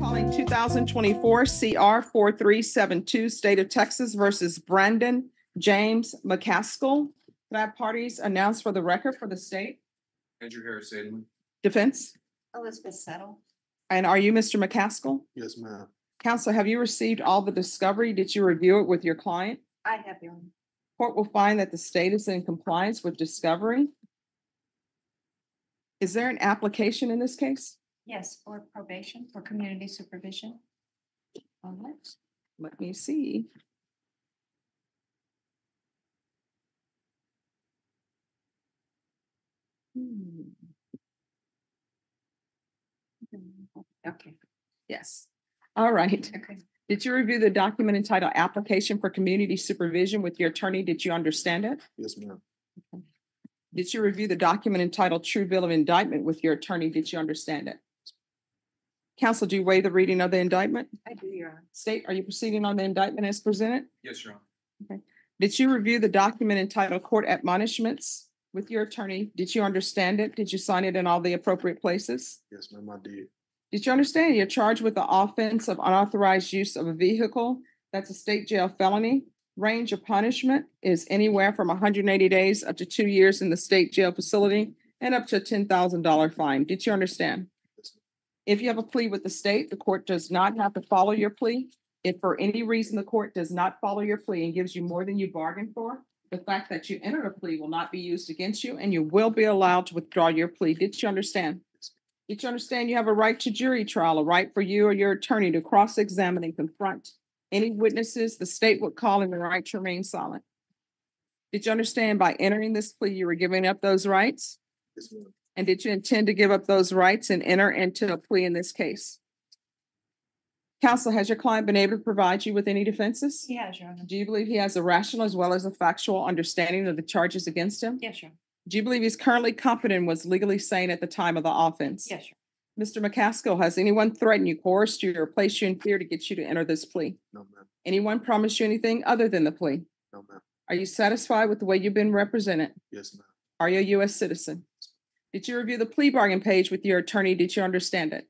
Calling 2024 CR 4372, State of Texas versus Brandon James McCaskill. Can I have parties announced for the record for the state? Andrew Harris Adelman. Defense? Elizabeth Settle. And are you Mr. McCaskill? Yes, ma'am. Counsel, have you received all the discovery? Did you review it with your client? I have your. Court will find that the state is in compliance with discovery. Is there an application in this case? Yes, for probation, for community supervision. All right, let me see. Okay. Yes. All right. Okay. Did you review the document entitled Application for Community Supervision with your attorney? Did you understand it? Yes, ma'am. Did you review the document entitled True Bill of Indictment with your attorney? Did you understand it? Counsel, do you waive the reading of the indictment? I do, Your Honor. State, are you proceeding on the indictment as presented? Yes, Your Honor. Did you review the document entitled Court Admonishments with your attorney? Did you understand it? Did you sign it in all the appropriate places? Yes, ma'am, I did. Did you understand you're charged with the offense of unauthorized use of a vehicle? That's a state jail felony. Range of punishment is anywhere from 180 days up to 2 years in the state jail facility and up to a $10,000 fine. Did you understand? Yes, ma'am. If you have a plea with the state, the court does not have to follow your plea. If for any reason the court does not follow your plea and gives you more than you bargained for, the fact that you entered a plea will not be used against you and you will be allowed to withdraw your plea. Did you understand? Did you understand you have a right to jury trial, a right for you or your attorney to cross-examine and confront any witnesses the state would call in the right to remain silent? Did you understand by entering this plea, you were giving up those rights? Yes, ma'am. And did you intend to give up those rights and enter into a plea in this case? Counsel, has your client been able to provide you with any defenses? He has, Your Honor. Do you believe he has a rational as well as a factual understanding of the charges against him? Yes, Your Honor. Do you believe he's currently competent and was legally sane at the time of the offense? Yes, Your Mr. McCaskill, has anyone threatened you, coerced you, or placed you in fear to get you to enter this plea? No, ma'am. Anyone promised you anything other than the plea? No, ma'am. Are you satisfied with the way you've been represented? Yes, ma'am. Are you a U.S. citizen? Did you review the plea bargain page with your attorney? Did you understand it?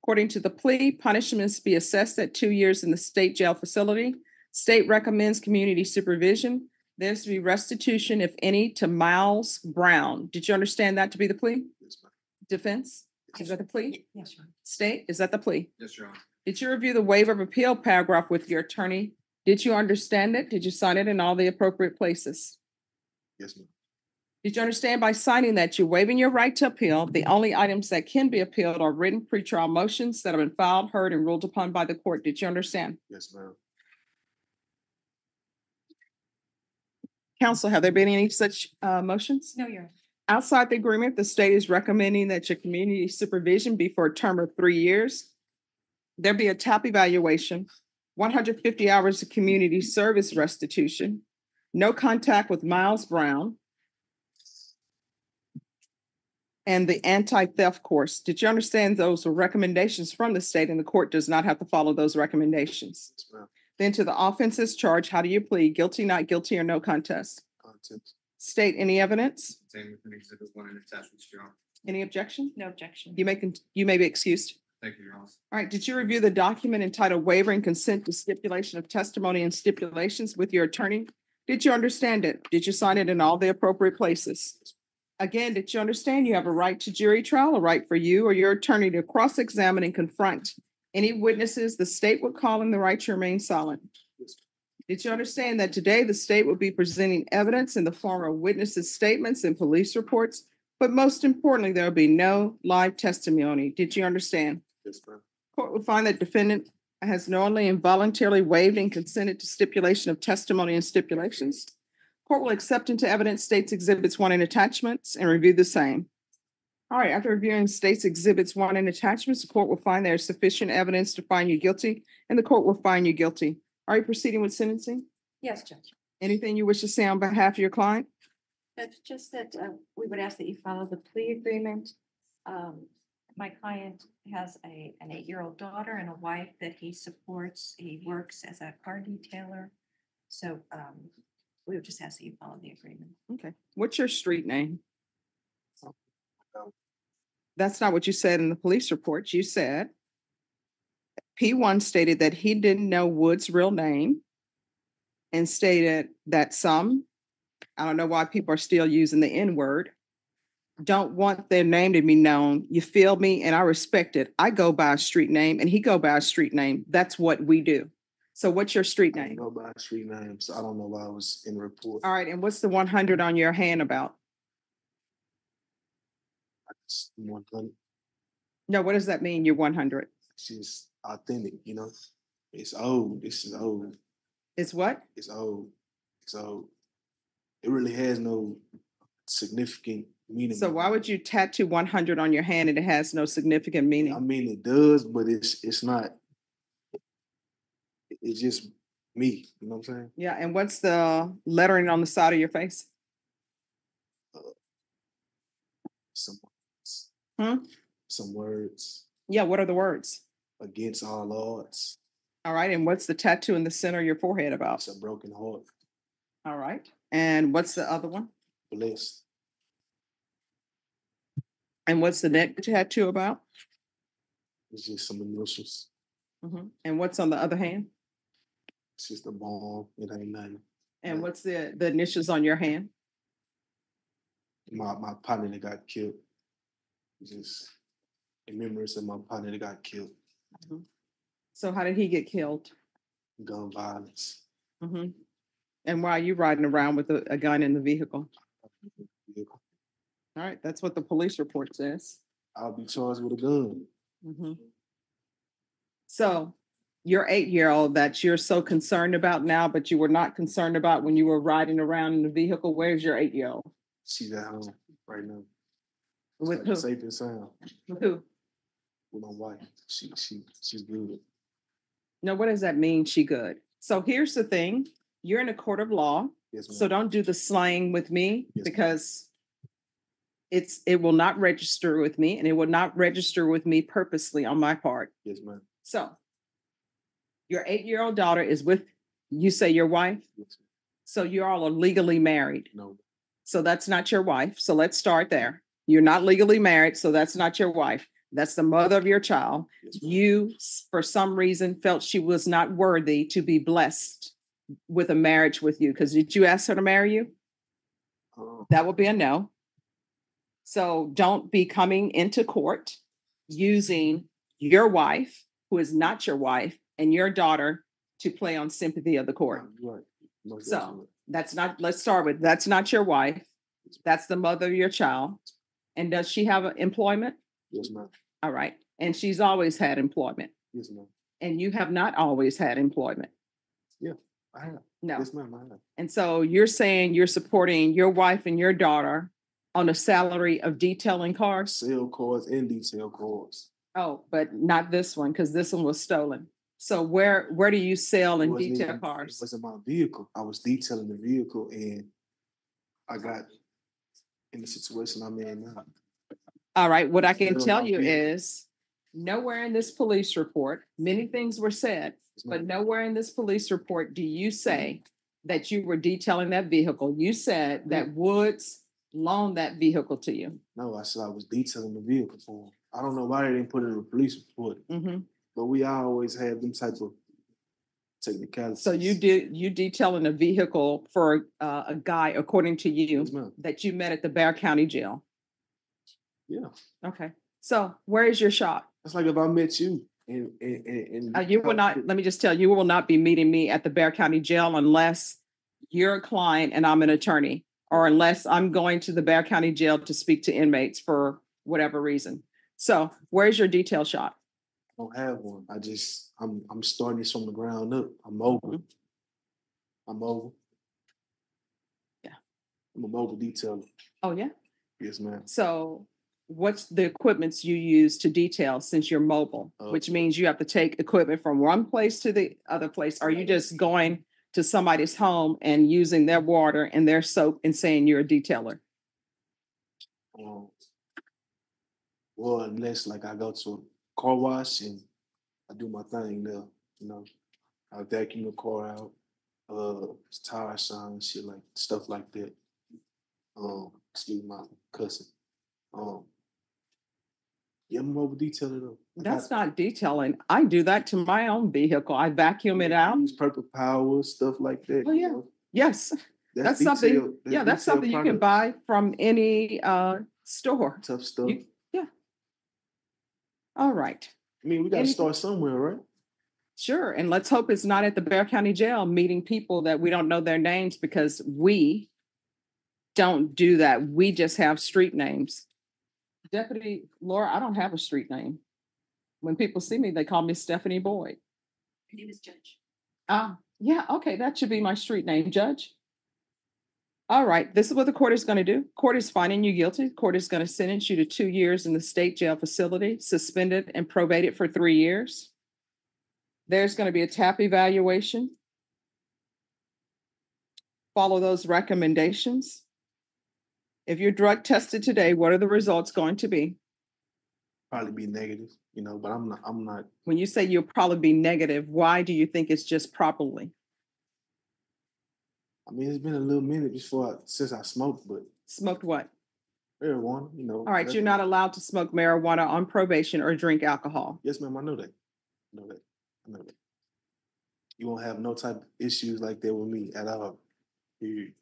According to the plea, punishments be assessed at 2 years in the state jail facility. State recommends community supervision. There's to be restitution, if any, to Miles Brown. Did you understand that to be the plea? Yes, ma'am. Defense? Is that the plea? Honor. Yes, Your Honor. State? Is that the plea? Yes, Your Honor. Did you review the waiver of appeal paragraph with your attorney? Did you understand it? Did you sign it in all the appropriate places? Yes, ma'am. Did you understand by signing that you're waiving your right to appeal? The only items that can be appealed are written pretrial motions that have been filed, heard, and ruled upon by the court. Did you understand? Yes, ma'am. Counsel, have there been any such motions? No, Your Honor. Outside the agreement, the state is recommending that your community supervision be for a term of 3 years. There be a TAP evaluation, 150 hours of community service restitution, no contact with Miles Brown, and the anti-theft course. Did you understand those were recommendations from the state and the court does not have to follow those recommendations? Yes, ma'am. Then to the offenses charged, how do you plead? Guilty, not guilty, or no contest? Contents State any evidence? contained within Exhibit 1 and attachments, Your Honor. Any objection? No objection. You may be excused. Thank you, Your Honor. All right, did you review the document entitled Waiver and Consent to Stipulation of Testimony and Stipulations with your attorney? Did you understand it? Did you sign it in all the appropriate places? Again, did you understand you have a right to jury trial, a right for you or your attorney to cross-examine and confront any witnesses the state would call in the right to remain silent? Yes. Did you understand that today the state will be presenting evidence in the form of witnesses' statements and police reports, but most importantly, there will be no live testimony? Did you understand? Yes, ma'am. Court will find that defendant has knowingly and voluntarily waived and consented to stipulation of testimony and stipulations. Court will accept into evidence states exhibits 1 and attachments and review the same. All right, after reviewing states exhibits 1 and attachments, the court will find there is sufficient evidence to find you guilty and the court will find you guilty. Are you proceeding with sentencing? Yes, Judge. Anything you wish to say on behalf of your client? That's just that we would ask that you follow the plea agreement. My client has an 8-year-old daughter and a wife that he supports. He works as a car detailer. So we would just ask that you follow the agreement. Okay. What's your street name? That's not what you said in the police report. You said P1 stated that he didn't know Wood's real name and stated that some, I don't know why people are still using the N word, don't want their name to be known. You feel me? And I respect it. I go by a street name and he go by a street name. That's what we do. So what's your street I don't name? know about street names. I don't know why I was in the report. All right. And what's the 100 on your hand about? It's 100. No, what does that mean? You're 100. It's just authentic, you know. It's old. This is old. It's what? It's old. It's old. It really has no significant meaning. So why would you tattoo 100 on your hand and it has no significant I meaning? mean, it does, but it's not. It's just me. You know what I'm saying? Yeah. And what's the lettering on the side of your face? Some words. Hmm? Some words. Yeah. What are the words? Against all odds. All right. And what's the tattoo in the center of your forehead about? It's a broken heart. All right. And what's the other one? Blessed. And what's the neck tattoo about? It's just some initials. And what's on the other hand? It's just a bomb. It ain't nothing. And what's the initials on your hand? My partner that got killed. It's just in memories of my partner that got killed. So how did he get killed? Gun violence. And why are you riding around with a gun in the vehicle? Yeah. All right. That's what the police report says. I'll be charged with a gun. So your 8-year-old that you're so concerned about now, but you were not concerned about when you were riding around in the vehicle. Where's your 8-year-old? She's at home right now. With Like who? safe and sound. With who? With my wife. She's good. No, what does that mean? She good. So here's the thing. You're in a court of law. Yes, ma'am. So don't do the slang with me Yes, ma'am. because it will not register with me and it will not register with me purposely on my part. Yes, ma'am. So your 8-year-old daughter is with, you say your wife? Yes, ma'am. So you all are legally married. No. So that's not your wife. So let's start there. You're not legally married. So that's not your wife. That's the mother of your child. Yes, ma'am. You, for some reason, felt she was not worthy to be blessed with a marriage with you. Because did you ask her to marry you? That would be a no. So don't be coming into court using your wife, who is not your wife, and your daughter to play on sympathy of the court. Right. Most So definitely. that's not, let's start with, that's not your wife. That's the mother of your child. And does she have employment? Yes, ma'am. All right. And she's always had employment. Yes, ma'am. And you have not always had employment. I have. No. Yes, ma'am. I have. And so you're saying you're supporting your wife and your daughter on a salary of detailing cars? Sale cars and detail cars. Oh, but not this one, because this one was stolen. So where do you sell and detail It cars? wasn't my vehicle. I was detailing the vehicle and I got in the situation I'm in now. All right, what I can Sell tell my you vehicle. is nowhere in this police report, many things were said, Yes, but ma'am. nowhere in this police report do you say that you were detailing that vehicle. You said that Woods loaned that vehicle to you. No, I said I was detailing the vehicle for him. I don't know why they didn't put it in the police report, but we always have them type of technicalities. So you detailing a vehicle for a guy, according to you, Yes, ma'am. that you met at the Bear County Jail. Yeah. Okay. So where is your shop? That's like if I met you and You will not, let me just tell you, you will not be meeting me at the Bear County Jail unless you're a client and I'm an attorney, or unless I'm going to the Bear County Jail to speak to inmates for whatever reason. So where's your detail shop? I don't have one. I'm starting this from the ground up. I'm mobile. I'm mobile. Yeah. I'm a mobile detailer. Oh, yeah. Yes, ma'am. So what's the equipments you use to detail since you're mobile, which means you have to take equipment from one place to the other place? Are you just going to somebody's home and using their water and their soap and saying you're a detailer? Well, unless like I go to a car wash and I do my thing there, you know, I vacuum the car out, tire shine, shit like stuff like that. Excuse my cussing. Yeah, I'm over detailing though. That's not detailing. I do that to my own vehicle. I vacuum it out. Use purple power, stuff like that. Oh, yeah. Yes, that's That's something. detail. Yeah, that's something you can buy from any store. Tough stuff. Yeah. All right. I mean, we got to Anything- start somewhere, right? Sure. And let's hope it's not at the Bexar County Jail meeting people that we don't know their names, because we don't do that. We just have street names. Deputy Laura, I don't have a street name. When people see me, they call me Stephanie Boyd. Her name is Judge. Yeah, okay, that should be my street name, Judge. All right, this is what the court is going to do. Court is finding you guilty. Court is going to sentence you to 2 years in the state jail facility, suspended and probated for 3 years. There's going to be a TAP evaluation. Follow those recommendations. If you're drug tested today, what are the results going to be? Probably be negative, but I'm not. When you say you'll probably be negative, why do you think it's just probably? I mean, it's been a little minute since I smoked, but Smoked what? marijuana, All right, you're not allowed to smoke marijuana on probation or drink alcohol. Yes, ma'am, I know that. I know that. You won't have no type of issues like that with me at all. Period.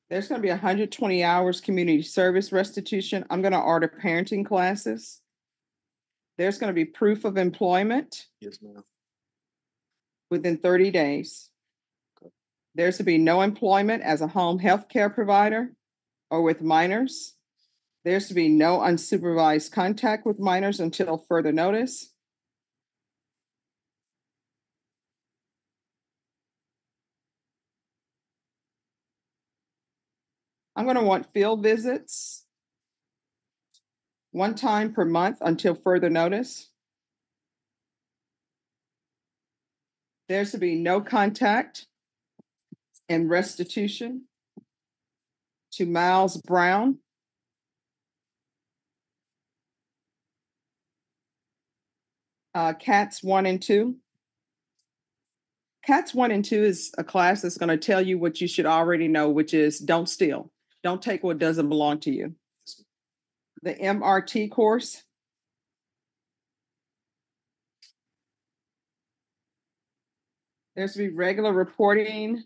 There's going to be 120 hours community service restitution. I'm going to order parenting classes. There's going to be proof of employment Yes, ma'am. within 30 days. Okay. There's to be no employment as a home health care provider or with minors. There's to be no unsupervised contact with minors until further notice. I'm going to want field visits 1 time per month until further notice. There's to be no contact and restitution to Miles Brown. CATS 1 and 2. CATS 1 and 2 is a class that's going to tell you what you should already know, which is don't steal. Don't take what doesn't belong to you. The MRT course. There's to be regular reporting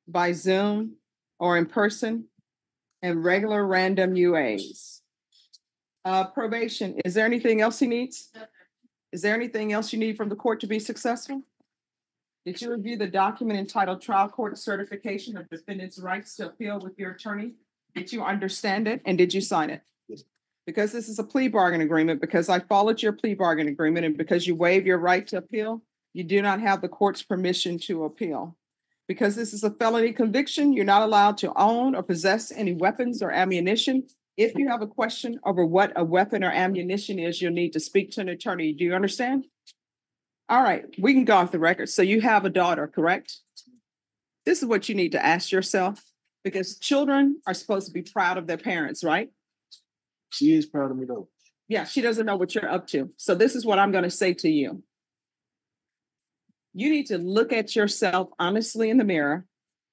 by Zoom or in person and regular random UAs. Probation, is there anything else he needs? Is there anything else you need from the court to be successful? Did you review the document entitled Trial Court Certification of Defendant's Rights to Appeal with your attorney? Did you understand it and did you sign it? Yes. Because this is a plea bargain agreement, because I followed your plea bargain agreement, and because you waive your right to appeal, you do not have the court's permission to appeal. Because this is a felony conviction, you're not allowed to own or possess any weapons or ammunition. If you have a question over what a weapon or ammunition is, you'll need to speak to an attorney. Do you understand? All right, we can go off the record. So you have a daughter, correct? This is what you need to ask yourself, because children are supposed to be proud of their parents, right? She is proud of me though. Yeah, she doesn't know what you're up to. So this is what I'm going to say to you. You need to look at yourself honestly in the mirror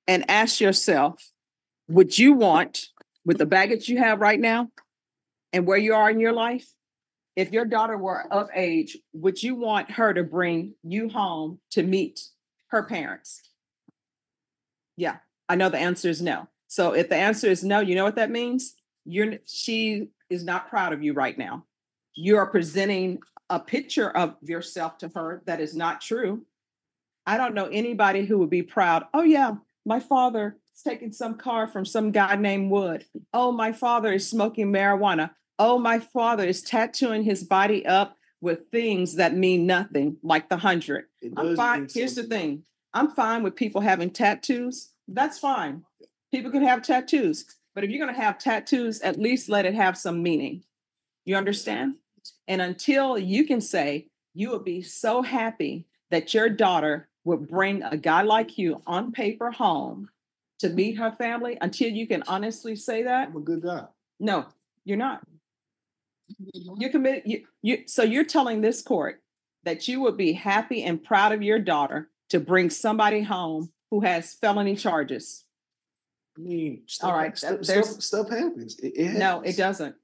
and ask yourself, would you want, with the baggage you have right now and where you are in your life, if your daughter were of age, would you want her to bring you home to meet her parents? Yeah, I know the answer is no. So if the answer is no, you know what that means? She is not proud of you right now. You are presenting a picture of yourself to her that is not true. I don't know anybody who would be proud. Oh yeah, my father is taking some car from some guy named Wood. Oh, my father is smoking marijuana. Oh, my father is tattooing his body up with things that mean nothing, like the 100. I'm fine. Here's the thing. I'm fine with people having tattoos. That's fine. People can have tattoos. But if you're going to have tattoos, at least let it have some meaning. You understand? And until you can say you would be so happy that your daughter would bring a guy like you on paper home to meet her family, until you can honestly say that. I'm a good guy. No, you're not. You committed. So you're telling this court that you would be happy and proud of your daughter to bring somebody home who has felony charges. I mean, All right, stuff happens. No, it doesn't.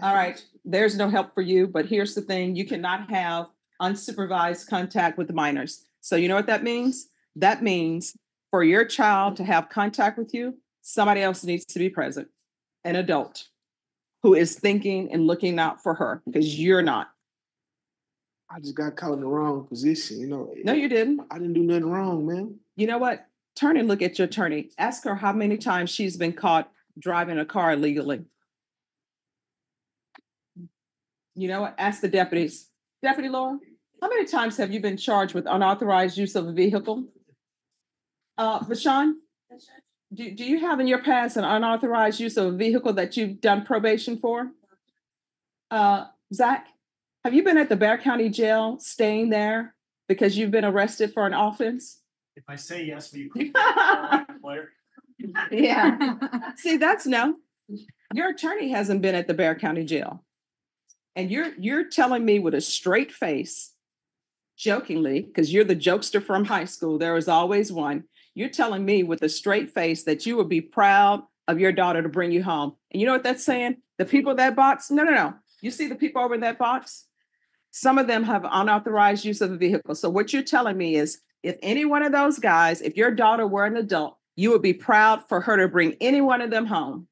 All right, there's no help for you, but here's the thing, you cannot have unsupervised contact with minors. So you know what that means? That means for your child to have contact with you, somebody else needs to be present, an adult who is thinking and looking out for her, because you're not. I just got caught in the wrong position, you know. No, you didn't. I didn't do nothing wrong, man. You know what? Turn and look at your attorney. Ask her how many times she's been caught driving a car illegally. You know what? Ask the deputies. Deputy Laura, how many times have you been charged with unauthorized use of a vehicle? Vashawn, do you have in your past an unauthorized use of a vehicle that you've done probation for? Zach, have you been at the Bexar County Jail staying there because you've been arrested for an offense? If I say yes, will you? Employer? Yeah. See, that's no. Your attorney hasn't been at the Bexar County Jail. And you're telling me with a straight face, jokingly, because you're the jokester from high school, there was always one. You're telling me with a straight face that you would be proud of your daughter to bring you home. And you know what that's saying? The people in that box, no. You see the people over in that box? Some of them have unauthorized use of a vehicle. So what you're telling me is if any one of those guys, if your daughter were an adult, you would be proud for her to bring any one of them home.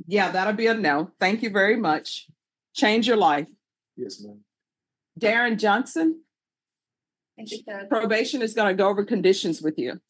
Yeah, that'll be a no. Thank you very much. Change your life. Yes, ma'am. Darren Johnson, Thank you, Sarah. probation is going to go over conditions with you.